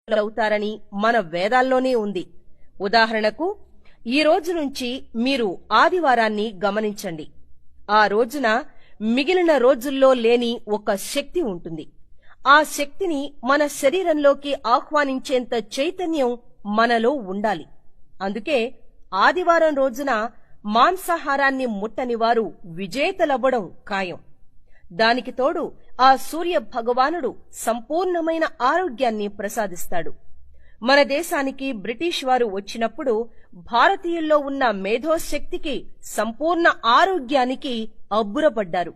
అవుతారని మన వేదాల్లోనే ఉంది. ఉదాహరణకు ఈ రోజు నుంచి మీరు ఆదివారాన్ని గమనించండి. ఆ రోజున మిగిలిన రోజుల్లో లేని ఒక శక్తి ఉంటుంది. ఆ శక్తిని మన శరీరంలోకి ఆహ్వానించేంత చైతన్యం మనలో ఉండాలి. అందుకే ఆదివారం రోజున మాంసాహారాన్ని ముట్టని వారు విజేతలవ్వడం ఖాయం. దానికి తోడు ఆ సూర్య భగవానుడు సంపూర్ణమైన ఆరోగ్యాన్ని ప్రసాదిస్తాడు. మన దేశానికి బ్రిటిష్ వారు వచ్చినప్పుడు భారతీయుల్లో ఉన్న మేధోశక్తికి, సంపూర్ణ ఆరోగ్యానికి అబ్బురపడ్డారు.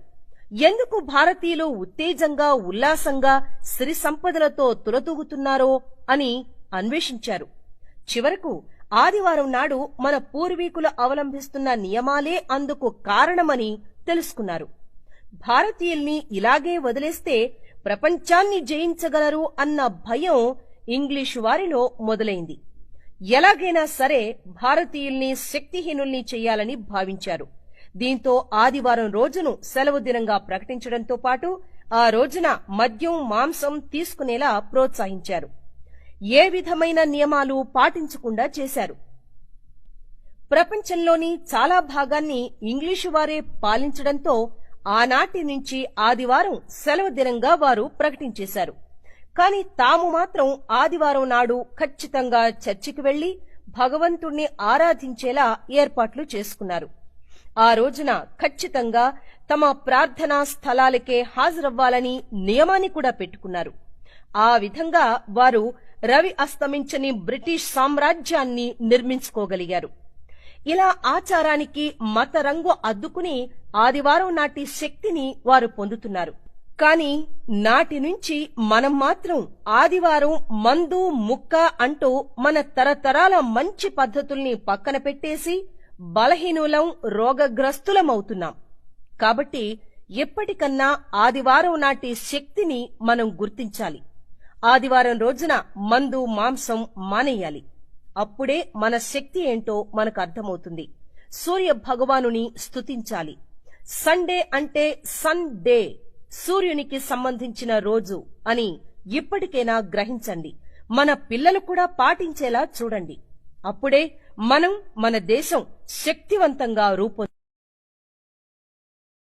ఎందుకు భారతీయులు ఉత్తేజంగా, ఉల్లాసంగా, సిరి సంపదలతో తులతూగుతున్నారో అని అన్వేషించారు. చివరకు ఆదివారం నాడు మన పూర్వీకులు అవలంబిస్తున్న నియమాలే అందుకు కారణమని తెలుసుకున్నారు. భారతీయుల్ని ఇలాగే వదిలేస్తే ప్రపంచాన్ని జయించగలరు అన్న భయం ఇంగ్లీషు వారిలో మొదలైంది. ఎలాగైనా సరే భారతీయుల్ని శక్తిహీనుల్ని చెయ్యాలని భావించారు. దీంతో ఆదివారం రోజును సెలవు దినంగా ప్రకటించడంతో పాటు ఆ రోజున మద్యం, మాంసం తీసుకునేలా ప్రోత్సహించారు. ఏ విధమైన నియమాలు పాటించకుండా చేశారు. ప్రపంచంలోని చాలా భాగాన్ని ఇంగ్లీషు వారే పాలించడంతో ఆనాటి నుంచి ఆదివారం సెలవు దినంగా వారు ప్రకటించేశారు. కాని తాము మాత్రం ఆదివారం నాడు ఖచ్చితంగా చర్చికి వెళ్లి భగవంతుణ్ణి ఆరాధించేలా ఏర్పాట్లు చేసుకున్నారు. ఆ రోజున ఖచ్చితంగా తమ ప్రార్థనా స్థలాలకే హాజరవ్వాలని నియమాన్ని కూడా పెట్టుకున్నారు. ఆ విధంగా వారు రవి అస్తమించని బ్రిటిష్ సామ్రాజ్యాన్ని నిర్మించుకోగలిగారు. ఇలా ఆచారానికి మత రంగు అద్దుకుని ఆదివారం నాటి శక్తిని వారు పొందుతున్నారు. కాని నాటి నుంచి మనం మాత్రం ఆదివారం మందు, ముక్క అంటూ మన తరతరాల మంచి పద్ధతుల్ని పక్కన పెట్టేసి బలహీనులం, రోగగ్రస్తులమవుతున్నాం. కాబట్టి ఎప్పటికన్నా ఆదివారం నాటి శక్తిని మనం గుర్తించాలి. ఆదివారం రోజున మందు, మాంసం మానేయాలి. అప్పుడే మన శక్తి ఏంటో మనకు అర్థమవుతుంది. సూర్య భగవానుని స్తుతించాలి. సండే అంటే సన్ డే, సూర్యునికి సంబంధించిన రోజు అని ఇప్పటికైనా గ్రహించండి. మన పిల్లలు కూడా పాటించేలా చూడండి. అప్పుడే మనం, మన దేశం శక్తివంతంగా రూపొందుతుంది.